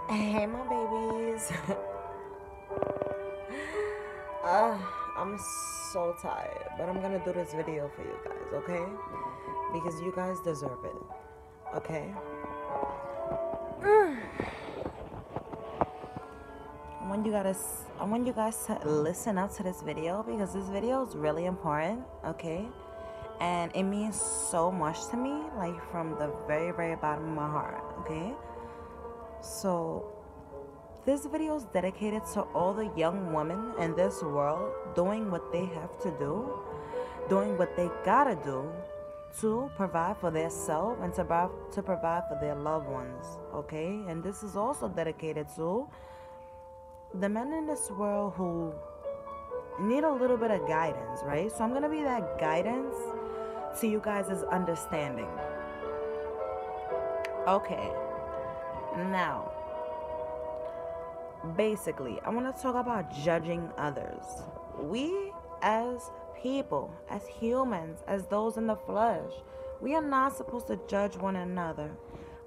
Hey, my babies. uh, I'm so tired, but I'm gonna do this video for you guys, okay? Because you guys deserve it, okay? I want you guys to listen up to this video because this video is really important, okay? And it means so much to me, like from the very, very bottom of my heart, okay? So this video is dedicated to all the young women in this world doing what they have to do, doing what they gotta do to provide for their self and to provide for their loved ones, okay? And this is also dedicated to the men in this world who need a little bit of guidance, right? So I'm gonna be that guidance to you guys' understanding. Okay, now basically, I want to talk about judging others. We, as people, as humans, as those in the flesh, we are not supposed to judge one another.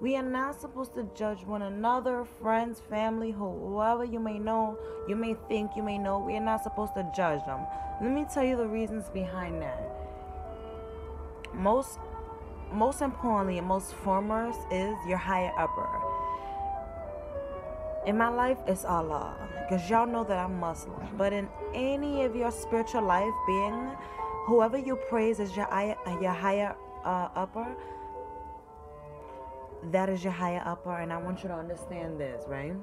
We are not supposed to judge one another, friends, family, whoever you may know, you may think, you may know. We are not supposed to judge them. Let me tell you the reasons behind that. Most importantly and most foremost is your higher upper. In my life, it's Allah, because y'all know that I'm Muslim. But in any of your spiritual life being, whoever you praise as your higher upper, that is your higher upper. And I want you to understand this, right?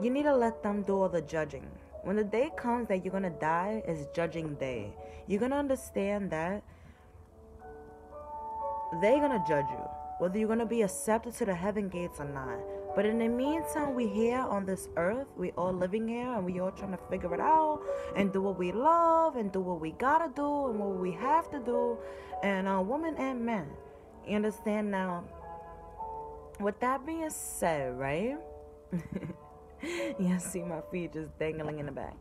You need to let them do all the judging. When the day comes that you're going to die, it's judging day. You're going to understand that they're going to judge you, whether you're going to be accepted to the heaven gates or not. But in the meantime, we here on this earth, we all living here, and we all trying to figure it out and do what we love and do what we gotta do and what we have to do, and women and men. You understand now? With that being said, right? You see my feet just dangling in the back.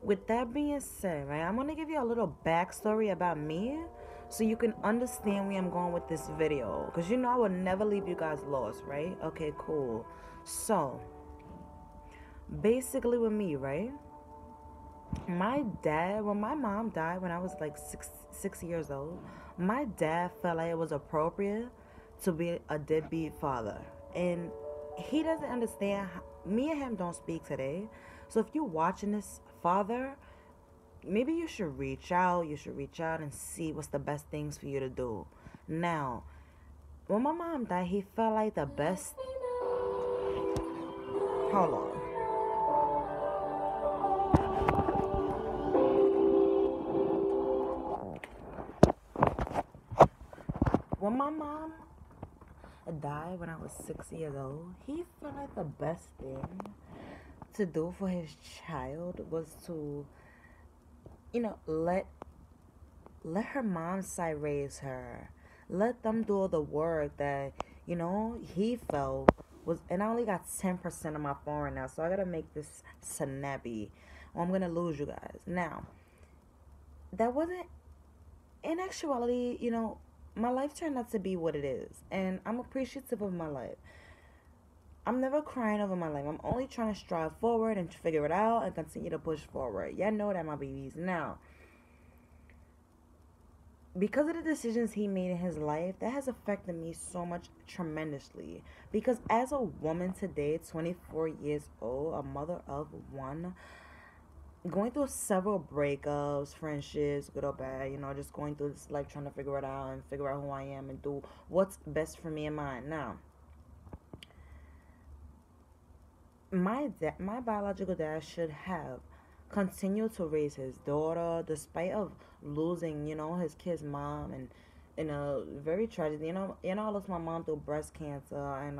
With that being said, right, I'm gonna give you a little backstory about me so you can understand where I'm going with this video. Because you know I will never leave you guys lost, right? Okay, cool. So, basically with me, right? My mom died when I was like six years old, my dad felt like it was appropriate to be a deadbeat father. And he doesn't understand. Me and him don't speak today. So if you're watching this, father, maybe you should reach out. You should reach out and see what's the best things for you to do. Now, when my mom died, he felt like the best. Hold on. When my mom died when I was 6 years old, he felt like the best thing to do for his child was to, let her mom's side raise her. Let them do all the work that, he felt was, and I only got 10% of my phone right now, so I gotta make this snappy or I'm gonna lose you guys. Now, that wasn't, in actuality, my life turned out to be what it is, and I'm appreciative of my life. I'm never crying over my life. I'm only trying to strive forward and figure it out and continue to push forward. Y'all know that, my babies. Now, because of the decisions he made in his life, that has affected me so much tremendously. Because as a woman today, 24 years old, a mother of one, going through several breakups, friendships, good or bad, just going through this life trying to figure it out and figure out who I am and do what's best for me and mine. Now, my biological dad should have continued to raise his daughter despite of losing, his kid's mom, and in a very tragic, I lost my mom through breast cancer, and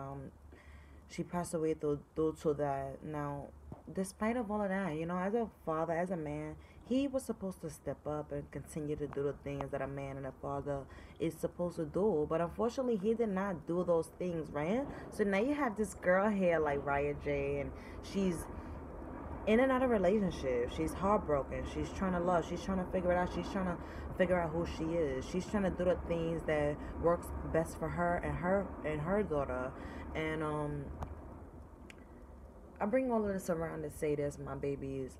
she passed away due to that. Now, despite of all of that, as a father, as a man, he was supposed to step up and continue to do the things that a man and a father is supposed to do. But unfortunately, he did not do those things, right? So now you have this girl here like Raya J, and she's in and out of relationship. She's heartbroken. She's trying to love. She's trying to figure it out. She's trying to figure out who she is. She's trying to do the things that works best for her and her daughter. And I bring all of this around to say this, my babies.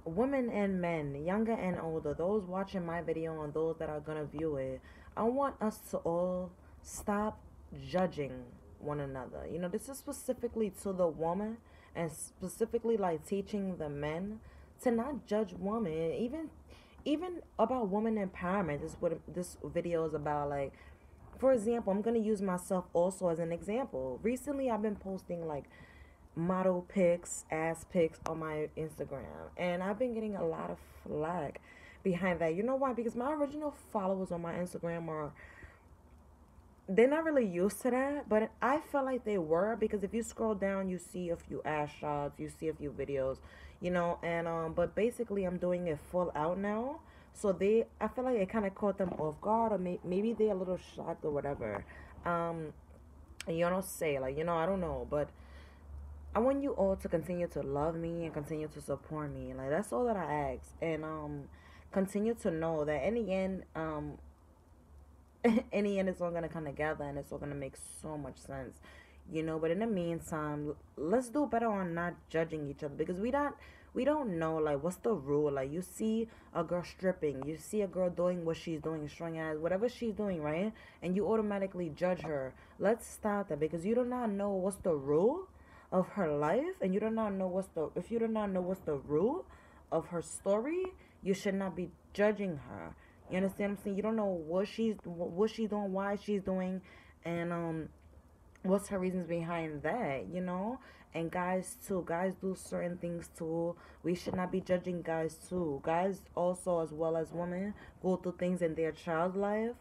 Women and men, younger and older, those watching my video and those that are gonna view it, I want us to all stop judging one another. You know, this is specifically to the woman and specifically like teaching the men to not judge women. Even about woman empowerment. This is what this video is about. Like, for example, I'm gonna use myself also as an example. Recently I've been posting like model pics, ass pics on my Instagram. And I've been getting a lot of flack behind that. You know why? Because my original followers on my Instagram are, they're not really used to that, but I felt like they were, because if you scroll down, you see a few ass shots, you see a few videos, you know, and but basically I'm doing it full out now. So I feel like it kind of caught them off guard, or maybe they're a little shocked or whatever. Um, you don't say, like, you know, I don't know, but I want you all to continue to love me and continue to support me. Like, that's all that I ask. And continue to know that in the end, in the end, it's all gonna come together and it's all gonna make so much sense, you know. But in the meantime, let's do better on not judging each other, because we don't know like what's the rule. Like, you see a girl stripping, you see a girl doing what she's doing, showing ass, whatever she's doing, right? And you automatically judge her. Let's stop that, because you do not know what's the rule of her life, and you do not know if you do not know what's the rule of her story, you should not be judging her. You understand what I'm saying? You don't know what she's doing, why she's doing, and what's her reasons behind that, you know? And guys too, guys do certain things too. We should not be judging guys too. Guys also, as well as women, go through things in their child's life,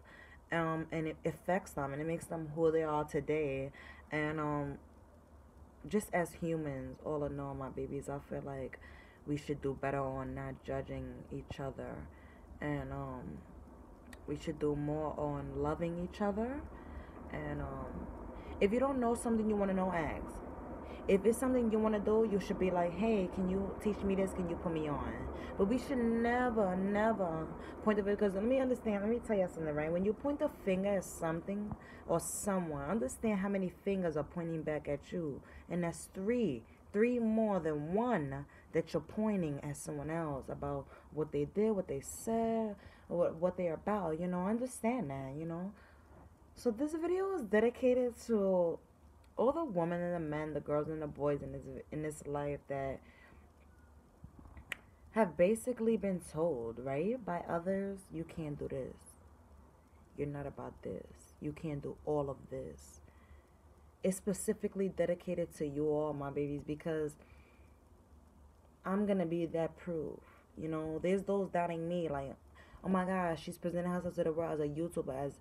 and it affects them and it makes them who they are today. And just as humans, all in all, my babies, I feel like we should do better on not judging each other, and we should do more on loving each other. And if you don't know something you want to know, ask. If it's something you want to do, you should be like, hey, can you teach me this? Can you put me on? But we should never, never point the finger. Because let me tell you something, right? When you point the finger at something or someone, understand how many fingers are pointing back at you. And that's three more than one that you're pointing at someone else about what they did, what they said, what they're about. You know, understand that, you know. So this video is dedicated to all the women and the men, the girls and the boys in this life that have basically been told, right, by others, you can't do this. You're not about this. You can't do all of this. It's specifically dedicated to you all, my babies, because I'm gonna be that proof. You know, there's those doubting me, like, oh my gosh, she's presenting herself to the world as a YouTuber,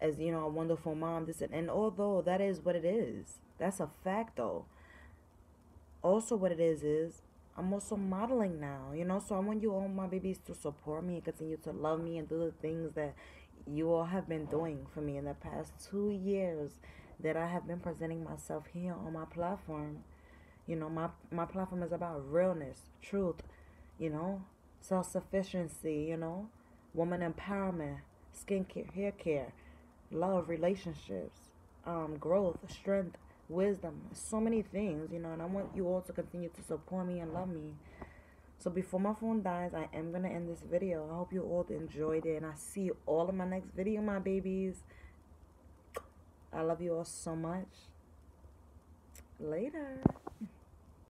as you know, a wonderful mom, this and although that is what it is, that's a fact though. Also what it is I'm also modeling now, you know. So I want you all, my babies, to support me and continue to love me and do the things that you all have been doing for me in the past 2 years that I have been presenting myself here on my platform. You know, my platform is about realness, truth, you know, self-sufficiency, you know, woman empowerment, skincare, hair care, love, relationships, growth, strength, wisdom, so many things, you know. And I want you all to continue to support me and love me. So before my phone dies, I am going to end this video. I hope you all enjoyed it, and I see you all in my next video, my babies. I love you all so much. Later.